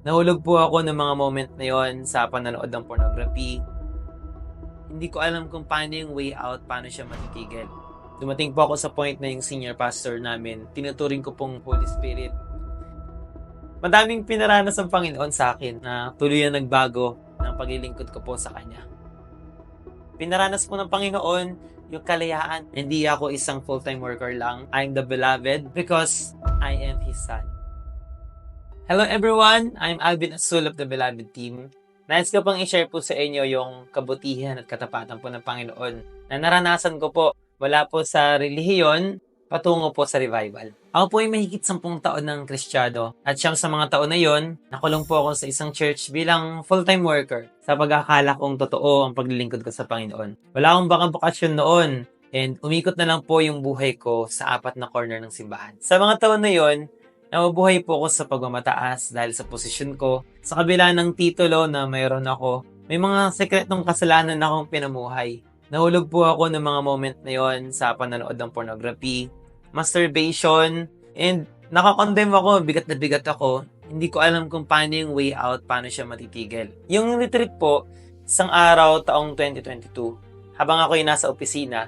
Nahulog po ako ng mga moment na yon sa panonood ng pornography. Hindi ko alam kung paano yung way out, paano siya matitigil. Dumating po ako sa point na yung senior pastor namin, tinuturing ko pong Holy Spirit. Madaming pinaranas ng Panginoon sa akin na tuluyan nagbago ng paglilingkod ko po sa Kanya. Pinaranas po ng Panginoon yung kalayaan. Hindi ako isang full-time worker lang. I'm the beloved because I am His Son. Hello everyone! I'm Alvin Asul of the Beloved Team. Nais ko pang i-share po sa inyo yung kabutihan at katapatan po ng Panginoon na naranasan ko po mula po sa relihiyon patungo po sa revival. Ako po ay mahigit 10 taon ng Kristiyano at siyam sa mga taon na yon, nakulong po ako sa isang church bilang full-time worker sa pag-akala kong totoo ang paglilingkod ko sa Panginoon. Wala akong baka bakasyon noon and umikot na lang po yung buhay ko sa 4 na corner ng simbahan. Sa mga taon na yon, nabubuhay po ako sa pagmamataas dahil sa posisyon ko. Sa kabila ng titulo na mayroon ako, may mga sekretong kasalanan na akong pinamuhay. Nahulog po ako ng mga moment na yon sa panonood ng pornography, masturbation, and nakakondemn ako, bigat na bigat ako. Hindi ko alam kung paano yung way out, paano siya matitigil. Yung retreat po, isang araw taong 2022, habang ako'y nasa opisina,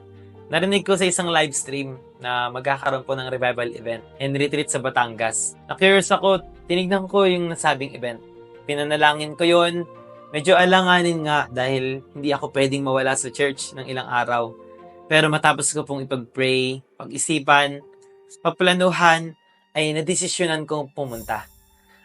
narinig ko sa isang live stream na magkakaroon po ng revival event and retreat sa Batangas. Na-curious ako, tinignan ko yung nasabing event. Pinanalangin ko yon. Medyo alanganin nga dahil hindi ako pwedeng mawala sa church ng ilang araw. Pero matapos ko pong ipag-pray, pag-isipan, paplanuhan, ay nadesisyonan kong pumunta.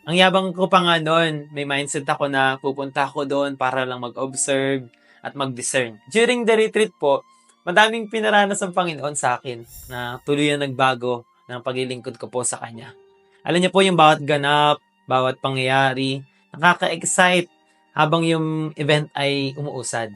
Ang yabang ko pa nga noon, may mindset ako na pupunta ako doon para lang mag-observe at mag-discern. During the retreat po, madaming pinaranas ng Panginoon sa akin na tuluyan nagbago ng paglilingkod ko po sa Kanya. Alam niyo po yung bawat ganap, bawat pangyayari, nakaka-excite habang yung event ay umuusad.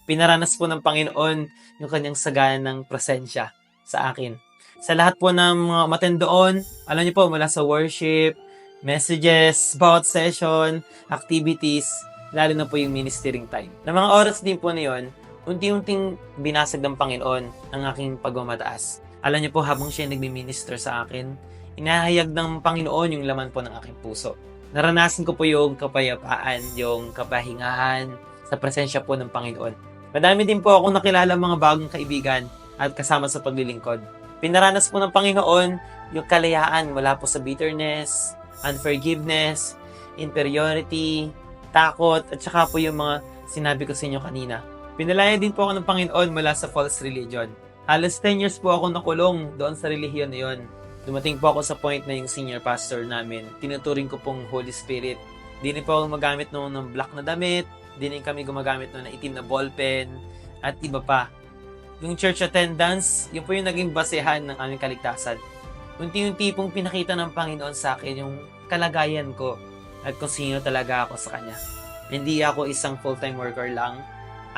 Pinaranas po ng Panginoon yung Kanyang saganang presensya sa akin. Sa lahat po ng mga umattend doon, alam niyo po, mula sa worship, messages, bawat session, activities, lalo na po yung ministering time. Na mga oras din po na yun, unti-unting binasag ng Panginoon ang aking pagmamataas. Alam niyo po, habang siya nagmi-minister sa akin, inahayag ng Panginoon yung laman po ng aking puso. Naranasan ko po yung kapayapaan, yung kapahingahan sa presensya po ng Panginoon. Madami din po akong nakilala mga bagong kaibigan at kasama sa paglilingkod. Pinaranas po ng Panginoon yung kalayaan mula po sa bitterness, unforgiveness, inferiority, takot, at saka po yung mga sinabi ko sa inyo kanina. Pinalaya din po ako ng Panginoon mula sa false religion. Halos 10 years po ako nakulong doon sa relihiyon na yun. Dumating po ako sa point na yung senior pastor namin, tinuturing ko pong Holy Spirit. Di rin po ako gumagamit noon ng black na damit, di rin kami gumagamit noon ng itim na ballpen, at iba pa. Yung church attendance, yun po yung naging basehan ng aming kaligtasan. Unti-unti pong pinakita ng Panginoon sa akin yung kalagayan ko at kung sino talaga ako sa Kanya. Hindi ako isang full-time worker lang.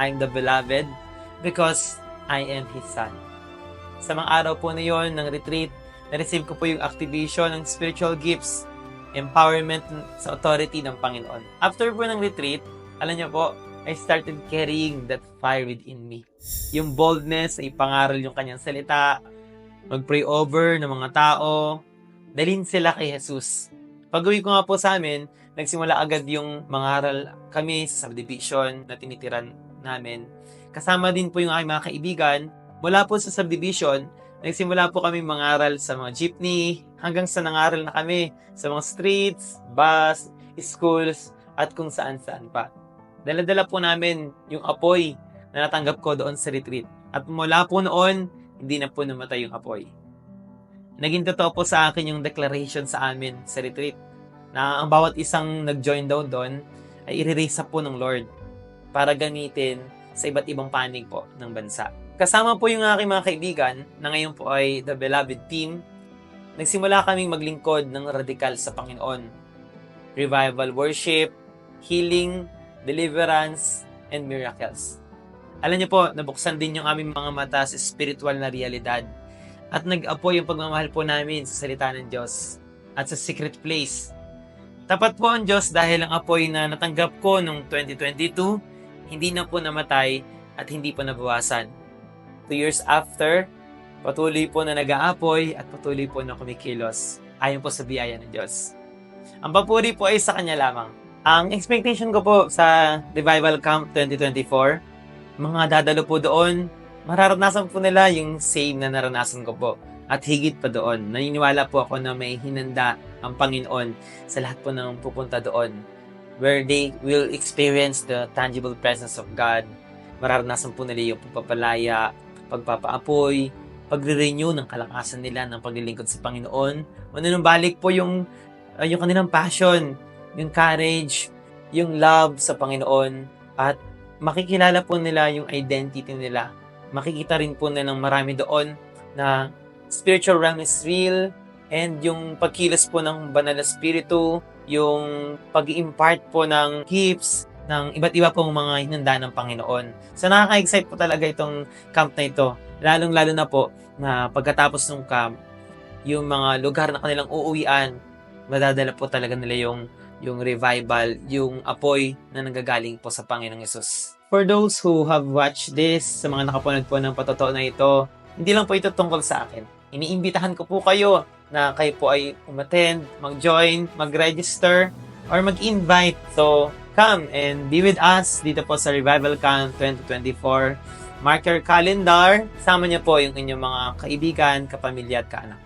I'm the beloved because I am His Son. Sa mga araw po na yon ng retreat, na-receive ko po yung activation ng spiritual gifts, empowerment sa authority ng Panginoon. After po ng retreat, alam niyo po, I started carrying that fire within me. Yung boldness na ipangaral yung Kanyang salita, mag-pray over ng mga tao, dalhin sila kay Jesus. Pag-uwi ko nga po sa amin, nagsimula agad yung mangaral kami sa subdivision na tinitiran namin. Kasama din po yung aking mga kaibigan. Mula po sa subdivision, nagsimula po kami mangaral sa mga jeepney, hanggang sa nangaral na kami sa mga streets, bus, schools, at kung saan-saan pa. Dala-dala po namin yung apoy na natanggap ko doon sa retreat. At mula po noon, hindi na po namatay yung apoy. Naging totoo po sa akin yung declaration sa amin sa retreat na ang bawat isang nag-join doon ay i-raise up po ng Lord para gamitin sa iba't ibang panig po ng bansa. Kasama po yung aking mga kaibigan na ngayon po ay The Beloved Team. Nagsimula kaming maglingkod ng radikal sa Panginoon. Revival worship, healing, deliverance, and miracles. Alam niyo po, nabuksan din yung aming mga mata sa spiritual na realidad at nag-apoy yung pagmamahal po namin sa salita ng Diyos at sa secret place. Tapat po ang Diyos dahil ang apoy na natanggap ko noong 2022, hindi na po namatay at hindi po nabawasan. 2 years after, patuloy po na nag-aapoy at patuloy po na kumikilos ayon po sa biyaya ng Diyos. Ang papuri po ay sa kanya lamang. Ang expectation ko po sa Revival Camp 2024, mga dadalo po doon, mararanasan po nila yung same na naranasan ko po. At higit pa doon, naniniwala po ako na may hinanda ang Panginoon sa lahat po ng pupunta doon, where they will experience the tangible presence of God. Mararanasan po nila yung pagpapalaya, pagpapaapoy, pagre-renew ng kalakasan nila ng paglilingkod sa Panginoon. Manunumbalik po yung kanilang passion, yung courage, yung love sa Panginoon, at makikilala po nila yung identity nila. Makikita rin po nilang marami doon na spiritual realm is real, and yung pagkilos po ng banal na spiritu, yung pag-impart po ng gifts, ng iba't iba pong mga hinanda ng Panginoon. So nakaka-excite po talaga itong camp na ito. Lalong-lalo na po na pagkatapos ng camp, yung mga lugar na kanilang uuwian, madadala po talaga nila yung revival, yung apoy na nanggagaling po sa Panginoong Yesus. For those who have watched this, sa mga nakapanood po ng patotoo na ito, hindi lang po ito tungkol sa akin. Iniimbitahan ko po kayo na kayo po ay umattend, mag-join, mag-register, or mag-invite. So, come and be with us dito po sa Revival Camp 2024. Mark your calendar. Sama niyo po yung inyong mga kaibigan, kapamilya at kaanak.